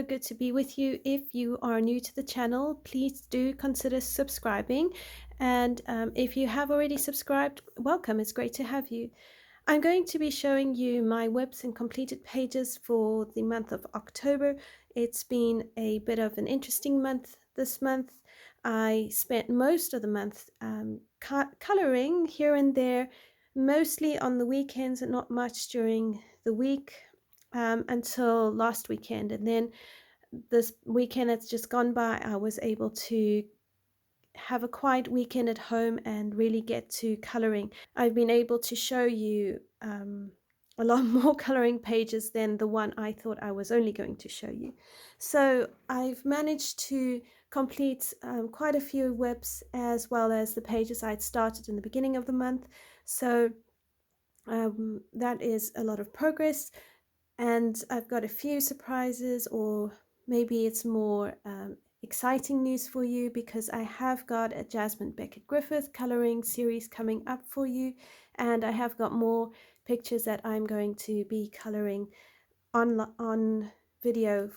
good to be with you. If you are new to the channel, please do consider subscribing. And if you have already subscribed, welcome. It's great to have you. I'm going to be showing you my WIPs and completed pages for the month of October. It's been a bit of an interesting month this month. I spent most of the month coloring here and there, mostly on the weekends and not much during the week. Until last weekend, and then this weekend that's just gone by, I was able to have a quiet weekend at home and really get to coloring. I've been able to show you a lot more coloring pages than the one I thought I was only going to show you. So I've managed to complete quite a few WIPs, as well as the pages I'd started in the beginning of the month. So that is a lot of progress. And I've got a few surprises, or maybe it's more exciting news for you, because I have got a Jasmine Beckett Griffith coloring series coming up for you, and I have got more pictures that I'm going to be coloring on video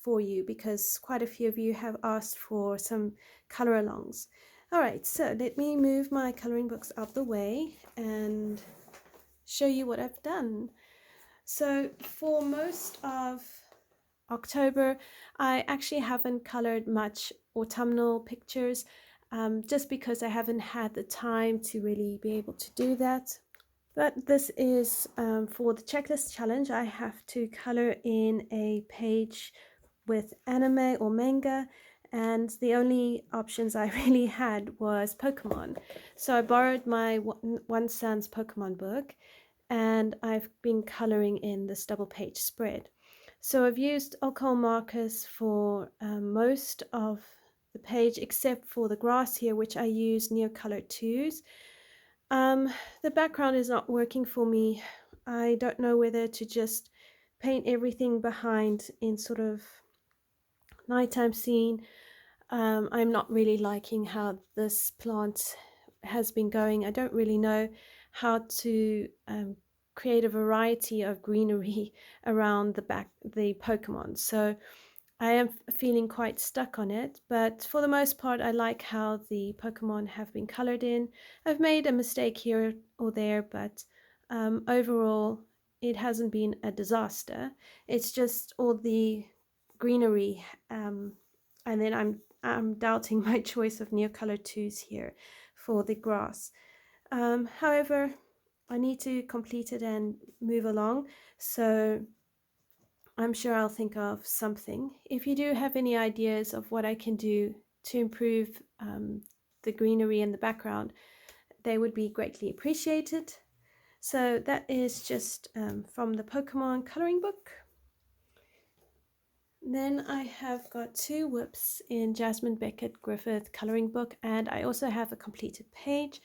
for you, because quite a few of you have asked for some color alongs. All right, so let me move my coloring books out the way and show you what I've done. So for most of October, I actually haven't colored much autumnal pictures, just because I haven't had the time to really be able to do that. But this is for the checklist challenge. I have to color in a page with anime or manga, and the only options I really had was Pokemon. So I borrowed my one son's Pokemon book, and I've been coloring in this double page spread. So I've used alcohol markers for most of the page, except for the grass here, which I use Neocolor 2s. The background is not working for me. I don't know whether to just paint everything behind in sort of nighttime scene. I'm not really liking how this plant has been going. I don't really know how to create a variety of greenery around the Pokemon. So I am feeling quite stuck on it, but for the most part, I like how the Pokemon have been colored in. I've made a mistake here or there, but overall, it hasn't been a disaster. It's just all the greenery, and then I'm doubting my choice of Neocolor 2s here for the grass. However, I need to complete it and move along, so I'm sure I'll think of something. If you do have any ideas of what I can do to improve the greenery in the background, they would be greatly appreciated. So that is just from the Pokemon coloring book. Then I have got 2 WIPs in Jasmine Beckett Griffith coloring book, and I also have a completed page.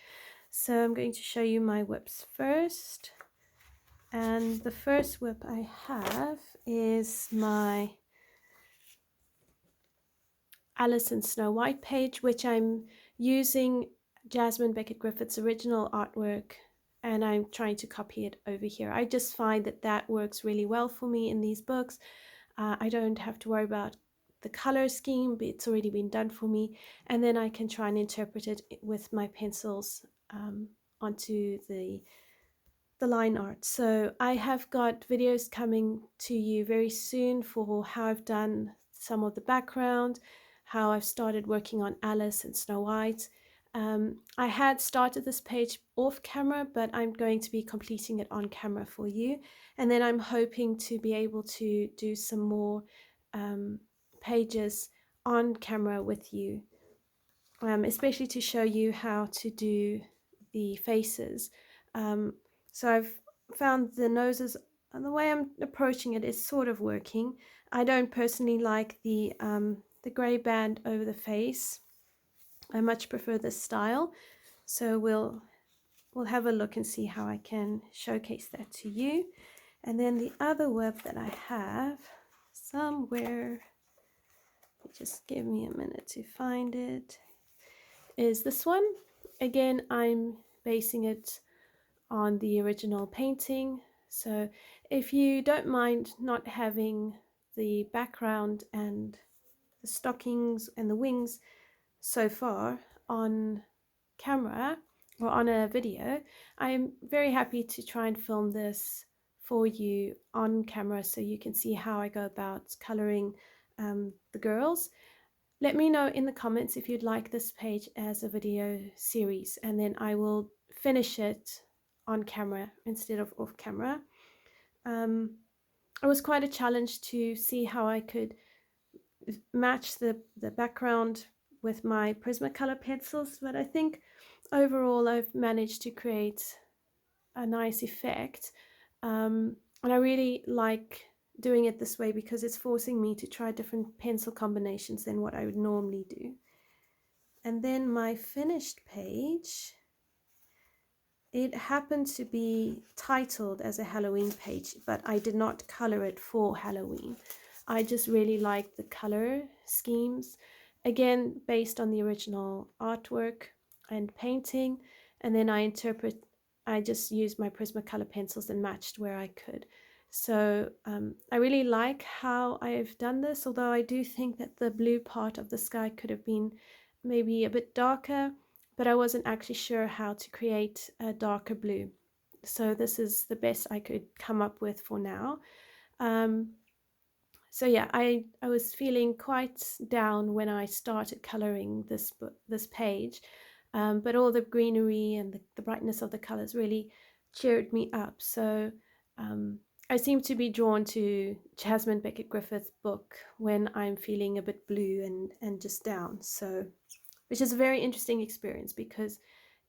So I'm going to show you my WIPs first. And the first WIP I have is my Alice and Snow White page, which I'm using Jasmine Beckett Griffith's original artwork, and I'm trying to copy it over here. I just find that that works really well for me in these books. I don't have to worry about the color scheme, but it's already been done for me, and then I can try and interpret it with my pencils onto the line art. So I have got videos coming to you very soon for how I've done some of the background, how I've started working on Alice and Snow White. I had started this page off camera, but I'm going to be completing it on camera for you. And then I'm hoping to be able to do some more pages on camera with you, especially to show you how to do the faces. So I've found the noses, and the way I'm approaching it is sort of working. I don't personally like the grey band over the face. I much prefer this style, so we'll have a look and see how I can showcase that to you. And then the other WIP that I have somewhere, just give me a minute to find it, is this one. Again, I'm basing it on the original painting, so if you don't mind not having the background and the stockings and the wings so far on camera or on a video, I'm very happy to try and film this for you on camera so you can see how I go about coloring the girls. Let me know in the comments if you'd like this page as a video series, and then I will finish it on camera instead of off camera. It was quite a challenge to see how I could match the background with my Prismacolor pencils, but I think overall I've managed to create a nice effect, and I really like doing it this way because it's forcing me to try different pencil combinations than what I would normally do. And then my finished page, it happened to be titled as a Halloween page, but I did not color it for Halloween. I just really like the color schemes, again based on the original artwork and painting, and then I just used my Prismacolor pencils and matched where I could. So I really like how I've done this, although I do think that the blue part of the sky could have been maybe a bit darker, but I wasn't actually sure how to create a darker blue. So this is the best I could come up with for now. So yeah, I was feeling quite down when I started coloring this page, but all the greenery and the brightness of the colors really cheered me up. So I seem to be drawn to Jasmine Beckett Griffith's book when I'm feeling a bit blue and just down. So, which is a very interesting experience because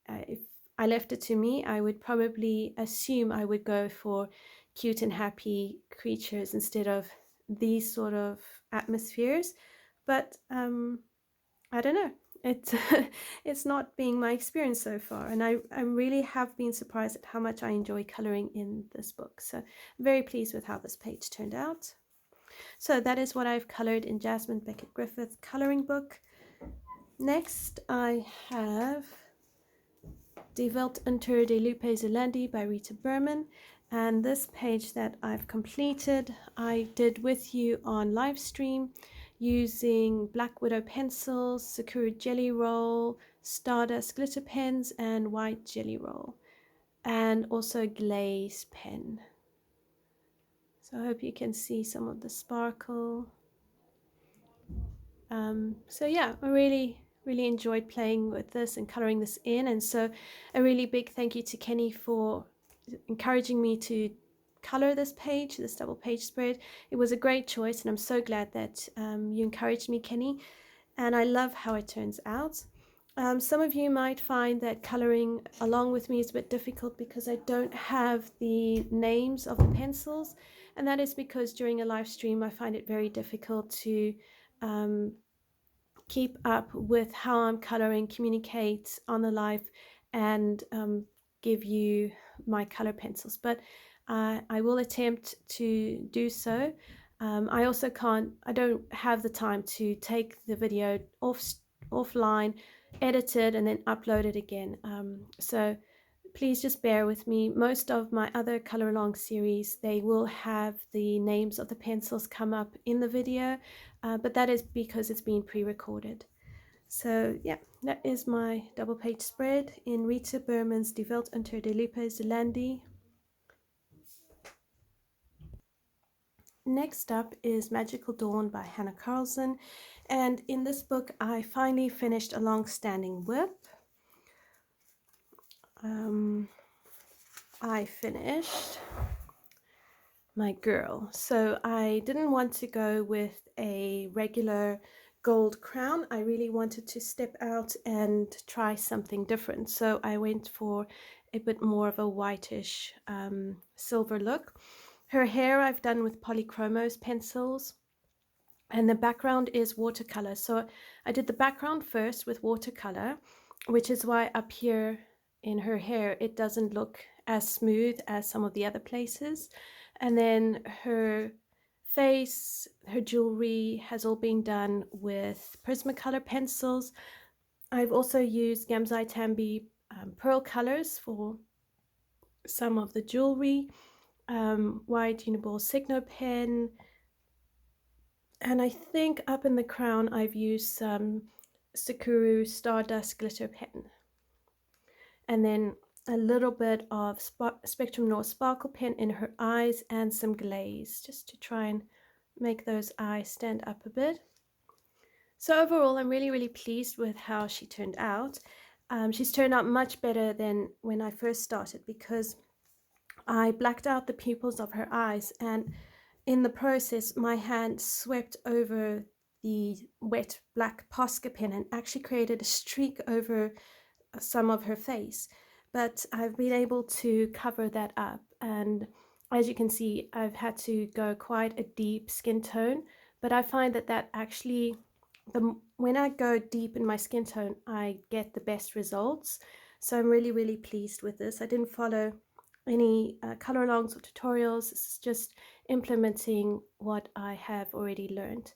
if I left it to me, I would probably assume I would go for cute and happy creatures instead of these sort of atmospheres. But I don't know. It's it's not being my experience so far, and I really have been surprised at how much I enjoy coloring in this book. So I'm very pleased with how this page turned out. So that is what I've colored in Jasmine Beckett Griffith's coloring book. Next, I have Die Welt unter der Lupe Zolandi by Rita Berman, and this page that I've completed I did with you on live stream using Black Widow pencils, Sakura Jelly Roll, Stardust glitter pens, and White Jelly Roll, and also glaze pen. So I hope you can see some of the sparkle. So yeah, I really enjoyed playing with this and coloring this in, and so a really big thank you to Kenny for encouraging me to color this page, this double page spread. It was a great choice, and I'm so glad that you encouraged me, Kenny, and I love how it turns out. Some of you might find that coloring along with me is a bit difficult because I don't have the names of the pencils, and that is because during a live stream I find it very difficult to keep up with how I'm coloring, communicate on the live, and give you my color pencils, but I will attempt to do so. I also I don't have the time to take the video offline, edit it, and then upload it again. So please just bear with me. Most of my other color along series, they will have the names of the pencils come up in the video, but that is because it's been pre-recorded. So yeah, that is my double page spread in Rita Berman's Die Welt unter der Lupe Zolandi. Next up is Magical Dawn by Hannah Carlson, and in this book I finally finished a long-standing whip. I finished my girl, so I didn't want to go with a regular gold crown. I really wanted to step out and try something different, so I went for a bit more of a whitish silver look. Her hair I've done with Polychromos pencils, and the background is watercolor. So I did the background first with watercolor, which is why up here in her hair it doesn't look as smooth as some of the other places. And then her face, her jewelry has all been done with Prismacolor pencils. I've also used Gamzai Tambi pearl colors for some of the jewelry, white Uniball Signo pen, And I think up in the crown I've used some Sakura Stardust glitter pen, and then a little bit of Spectrum Noir sparkle pen in her eyes and some glaze just to try and make those eyes stand up a bit. So overall, I'm really pleased with how she turned out. She's turned out much better than when I first started, because I blacked out the pupils of her eyes, and in the process my hand swept over the wet black Posca pen and actually created a streak over some of her face. But I've been able to cover that up, and as you can see, I've had to go quite a deep skin tone, but I find that actually, when I go deep in my skin tone, I get the best results. So I'm really pleased with this. I didn't follow any color alongs or tutorials. It's just implementing what I have already learned.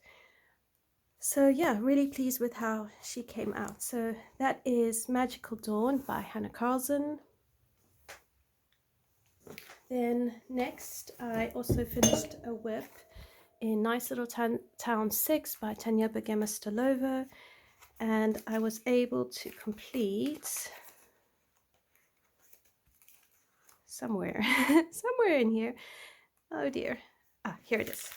So yeah, really pleased with how she came out. So that is Magical Dawn by Hannah Carlson. Then next, I also finished a whip in Nice Little Town 6 by Tanya Begema-Stolova, and I was able to complete somewhere in here. Oh dear. Here it is.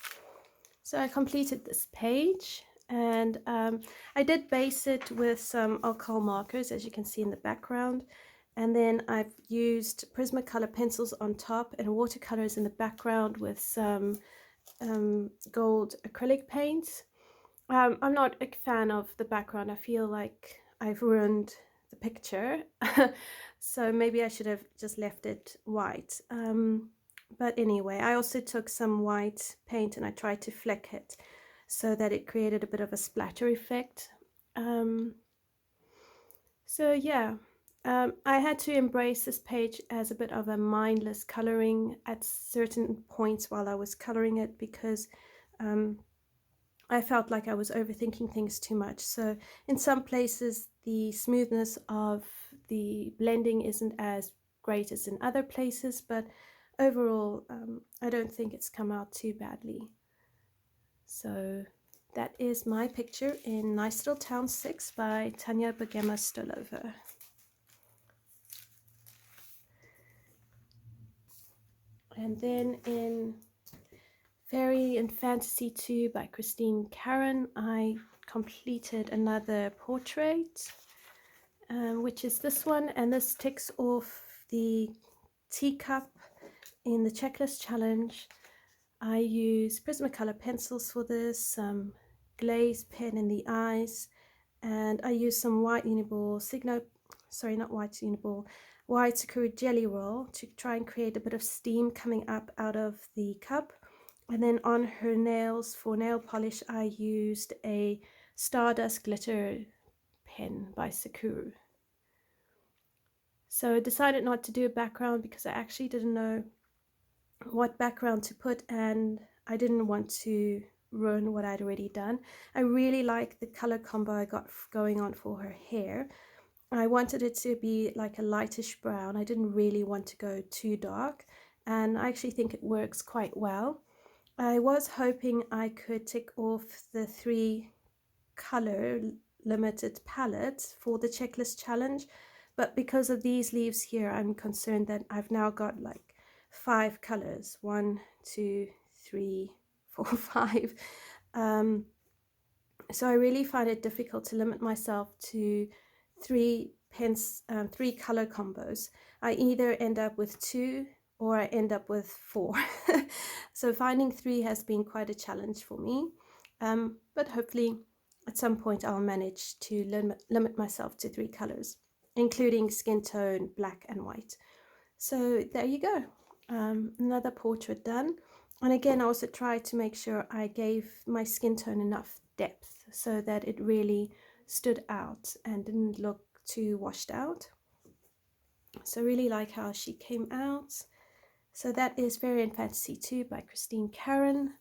So I completed this page, and I did base it with some alcohol markers, as you can see in the background, and then I've used Prismacolor pencils on top and watercolors in the background with some gold acrylic paints. I'm not a fan of the background. I feel like I've ruined the picture, so maybe I should have just left it white. But anyway, I also took some white paint and I tried to fleck it so that it created a bit of a splatter effect. So yeah, I had to embrace this page as a bit of a mindless coloring at certain points while I was coloring it, because I felt like I was overthinking things too much. So in some places, the smoothness of the blending isn't as great as in other places, but overall, I don't think it's come out too badly. So that is my picture in Nice Little Town 6 by Tanya Begema-Stolova. And then in Fairy and Fantasy 2 by Christine Karen, I completed another portrait, which is this one, and this ticks off the teacup in the checklist challenge. I use Prismacolor pencils for this, some glaze pen in the eyes, and I use some white Uniball, white Sakura Jelly Roll to try and create a bit of steam coming up out of the cup. And then on her nails for nail polish, I used a Stardust glitter pen by Sakura. So I decided not to do a background because I actually didn't know what background to put, and I didn't want to ruin what I'd already done. I really like the color combo I got going on for her hair. I wanted it to be like a lightish brown. I didn't really want to go too dark, and I actually think it works quite well. I was hoping I could tick off the 3 color limited palettes for the checklist challenge, but because of these leaves here, I'm concerned that I've now got like 5 colors, 1, 2, 3, 4, 5. So I really find it difficult to limit myself to 3 color combos. I either end up with 2 or I end up with 4. So finding 3 has been quite a challenge for me, but hopefully at some point I'll manage to limit myself to 3 colors, including skin tone, black and white. So there you go, another portrait done. And again, I also tried to make sure I gave my skin tone enough depth so that it really stood out and didn't look too washed out. So really like how she came out. So that is Fairy and Fantasy 2 by Christine Karen.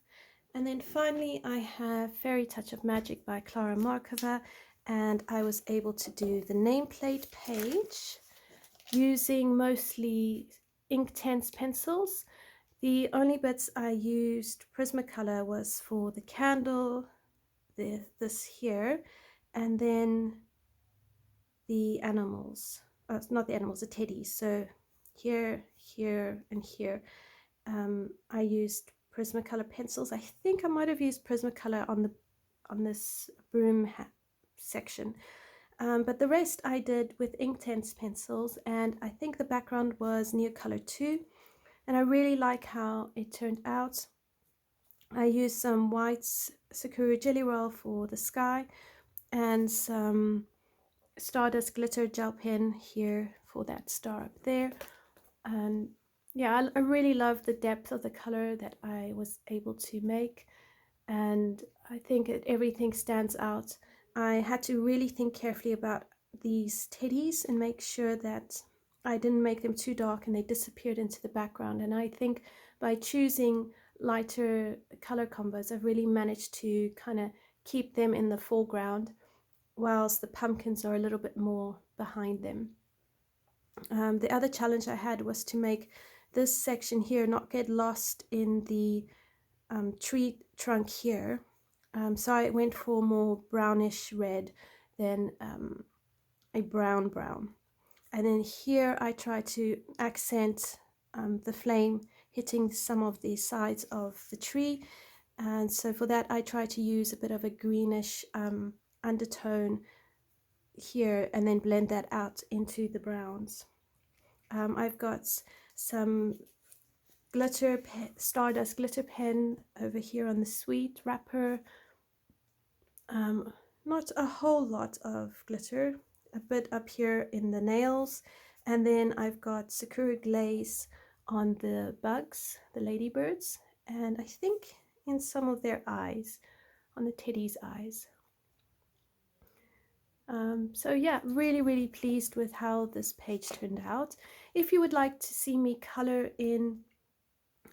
And then finally I have Fairy Touch of Magic by Klara Markova, and I was able to do the nameplate page using mostly Inktense pencils, The only bits I used Prismacolor was for the candle, this here, and then the animals. Not the animals, the teddies. So here, here, and here. I used Prismacolor pencils. I think I might have used Prismacolor on this broom section. But the rest I did with Inktense pencils, and I think the background was Neocolor too. And I really like how it turned out. I used some white Sakura Jelly Roll for the sky and some Stardust Glitter Gel Pen here for that star up there. And yeah, I really love the depth of the color that I was able to make, and I think everything stands out. I had to really think carefully about these teddies and make sure that I didn't make them too dark and they disappeared into the background. And I think by choosing lighter color combos, I've really managed to kind of keep them in the foreground whilst the pumpkins are a little bit more behind them. The other challenge I had was to make this section here not get lost in the tree trunk here. So I went for more brownish red than a brown. And then here I try to accent the flame hitting some of the sides of the tree. And so for that I try to use a bit of a greenish undertone here and then blend that out into the browns. I've got some glitter Stardust glitter pen over here on the sweet wrapper. Not a whole lot of glitter, a bit up here in the nails, and then I've got Sakura glaze on the bugs, the ladybirds, and I think in some of their eyes, on the teddy's eyes. So yeah, really pleased with how this page turned out. If you would like to see me color in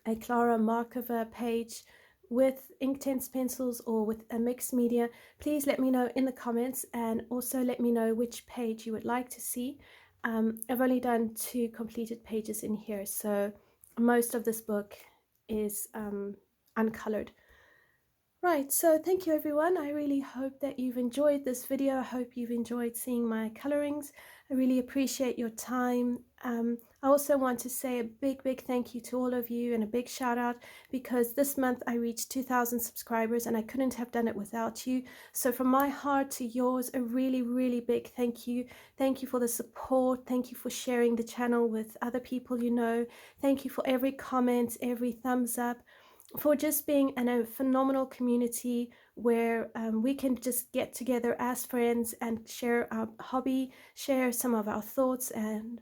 a Clara Markova page with Inktense pencils or with a mixed media, please let me know in the comments, and also let me know which page you would like to see. I've only done 2 completed pages in here, so most of this book is uncolored. Right, so thank you everyone. I really hope that you've enjoyed this video. I hope you've enjoyed seeing my colorings. I really appreciate your time. I also want to say a big thank you to all of you and a big shout out, because this month I reached 2,000 subscribers and I couldn't have done it without you. So from my heart to yours, a really big thank you. Thank you for the support. Thank you for sharing the channel with other people you know. Thank you for every comment, every thumbs up, for just being in a phenomenal community where we can just get together as friends and share our hobby, share some of our thoughts, and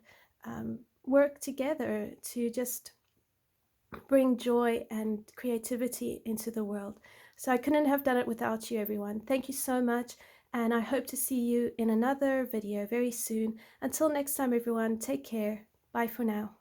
work together to just bring joy and creativity into the world. So I couldn't have done it without you, everyone. Thank you so much, and I hope to see you in another video very soon. Until next time, everyone, take care. Bye for now.